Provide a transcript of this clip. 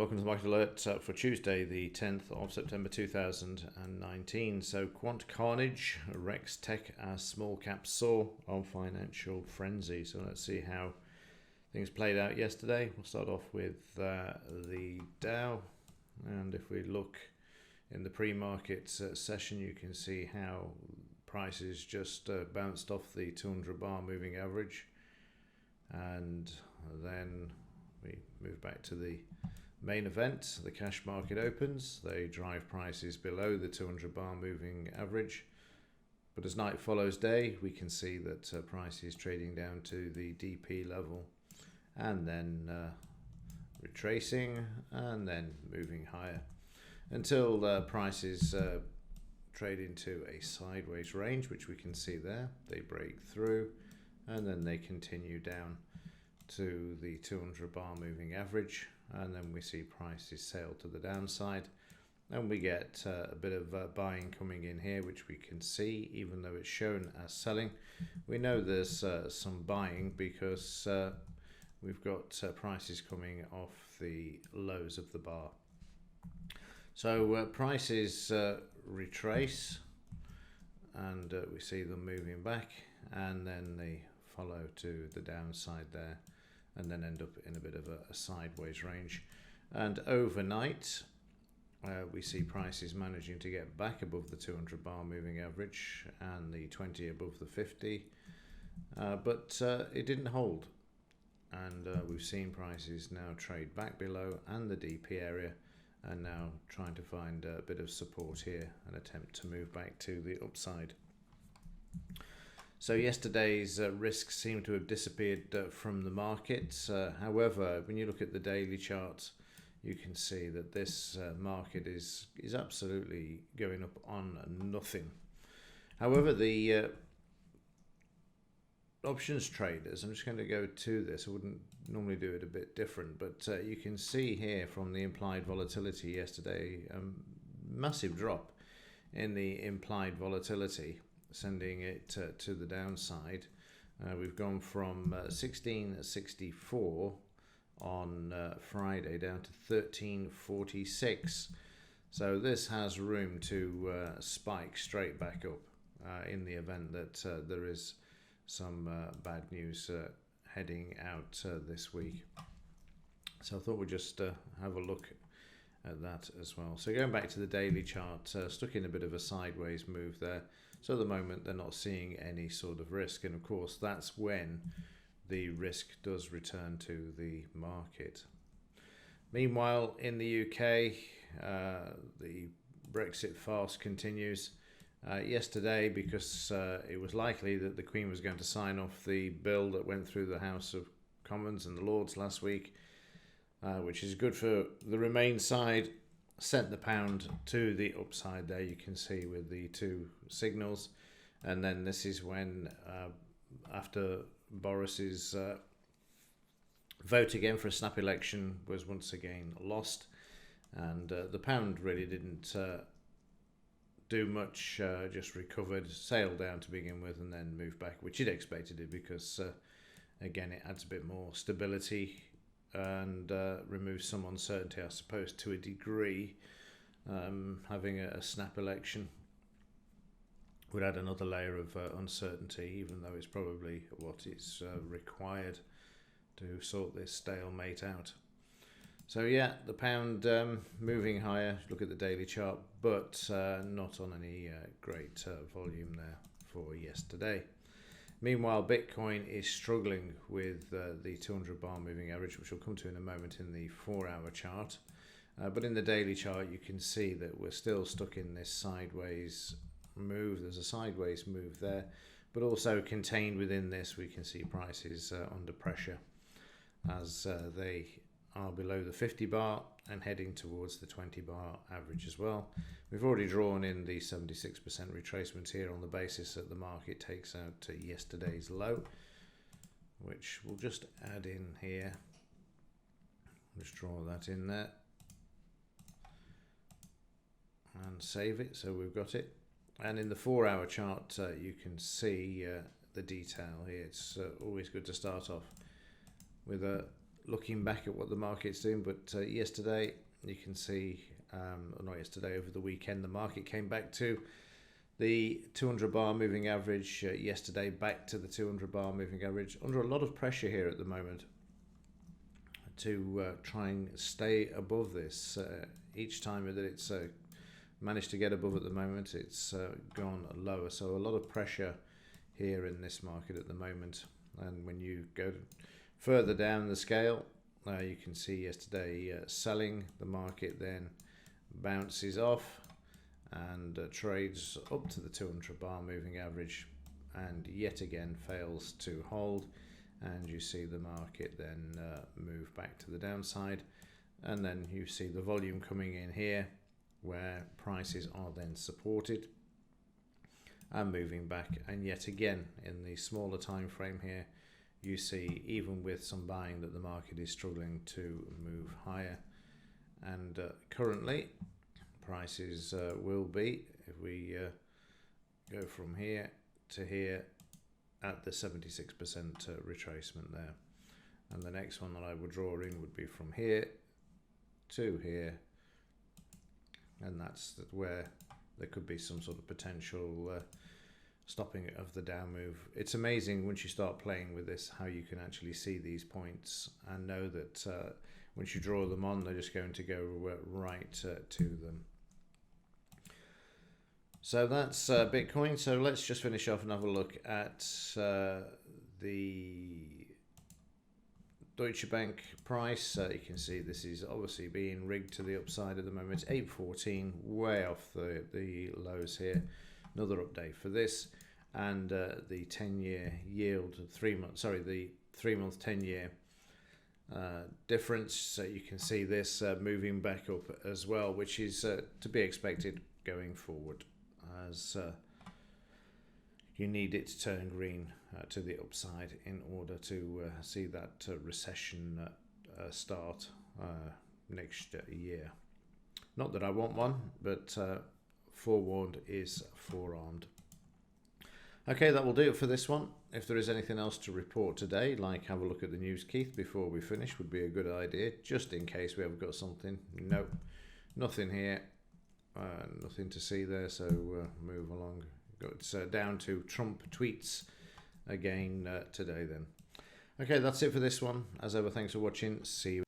welcome to the Market Alert for Tuesday, the 10th of September 2019. So, Quant Carnage, Rex Tech as small cap saw on financial frenzy. So, let's see how things played out yesterday. We'll start off with the Dow. And if we look in the pre-market session, you can see how prices just bounced off the 200 bar moving average. And then we move back to the main event. The cash market opens. They drive prices below the 200 bar moving average. But as night follows day, we can see that price is trading down to the DP level and then retracing and then moving higher until prices trade into a sideways range, which we can see there. They break through and then they continue down to the 200 bar moving average, and then we see prices sail to the downside, and we get a bit of buying coming in here, which we can see even though it's shown as selling. We know there's some buying because we've got prices coming off the lows of the bar. So prices retrace and we see them moving back, and then they follow to the downside there and then end up in a bit of a sideways range. And overnight we see prices managing to get back above the 200 bar moving average and the 20 above the 50, but it didn't hold, and we've seen prices now trade back below and the DP area, and now trying to find a bit of support here and attempt to move back to the upside. So yesterday's risks seem to have disappeared from the market. However, when you look at the daily charts, you can see that this market is absolutely going up on nothing. However, the options traders, I'm just going to go to this. I wouldn't normally do it a bit different, but you can see here from the implied volatility yesterday, massive drop in the implied volatility, sending it to the downside. We've gone from 1664 on Friday down to 1346. So this has room to spike straight back up in the event that there is some bad news heading out this week. So I thought we'd just have a look at that as well. So going back to the daily chart, stuck in a bit of a sideways move there. So at the moment they're not seeing any sort of risk, and of course that's when the risk does return to the market. Meanwhile, in the UK, the Brexit farce continues. Yesterday, because it was likely that the Queen was going to sign off the bill that went through the House of Commons and the Lords last week, which is good for the Remain side, sent the pound to the upside there, you can see with the two signals. And then this is when, after Boris's vote again for a snap election was once again lost, and the pound really didn't do much, just recovered, sailed down to begin with, and then moved back, which you'd expected it, because again it adds a bit more stability and removes some uncertainty, I suppose, to a degree. Having a snap election would add another layer of uncertainty, even though it's probably what is required to sort this stalemate out. So yeah, the pound moving higher. Look at the daily chart, but not on any great volume there for yesterday. Meanwhile, Bitcoin is struggling with the 200 bar moving average, which we'll come to in a moment in the 4-hour chart. But in the daily chart, you can see that we're still stuck in this sideways move. There's a sideways move there, but also contained within this, we can see prices under pressure as they are below the 50 bar and heading towards the 20 bar average as well. We've already drawn in the 76% retracement here on the basis that the market takes out yesterday's low, which we'll just add in here. Just draw that in there and save it, so we've got it. And in the 4-hour chart, you can see the detail here. It's always good to start off with a looking back at what the market's doing, but yesterday you can see, not yesterday, over the weekend, the market came back to the 200 bar moving average. Yesterday back to the 200 bar moving average, under a lot of pressure here at the moment to try and stay above this. Each time that it's managed to get above at the moment, it's gone lower, so a lot of pressure here in this market at the moment. And when you go further down the scale, you can see yesterday selling, the market then bounces off and trades up to the 200 bar moving average, and yet again fails to hold, and you see the market then move back to the downside, and then you see the volume coming in here where prices are then supported and moving back, and yet again in the smaller time frame here you see, even with some buying, that the market is struggling to move higher. And currently prices will be, if we go from here to here, at the 76% retracement there. And the next one that I would draw in would be from here to here, and that's where there could be some sort of potential stopping of the down move. It's amazing once you start playing with this how you can actually see these points and know that once you draw them on, they're just going to go right to them. So that's Bitcoin. So let's just finish off and have a look at the Deutsche Bank price. You can see this is obviously being rigged to the upside at the moment. It's 814, way off the lows here. Another update for this, and the 10-year yield, the 3-month 10-year difference. So you can see this moving back up as well, which is to be expected going forward, as you need it to turn green to the upside in order to see that recession start next year. Not that I want one, but forewarned is forearmed. Okay, that will do it for this one. If there is anything else to report today, like have a look at the news, Keith, before we finish, would be a good idea, just in case we have got something. No, nothing here. Nothing to see there, so move along. It's down to Trump tweets again today then. Okay, that's it for this one. As ever, thanks for watching. See you.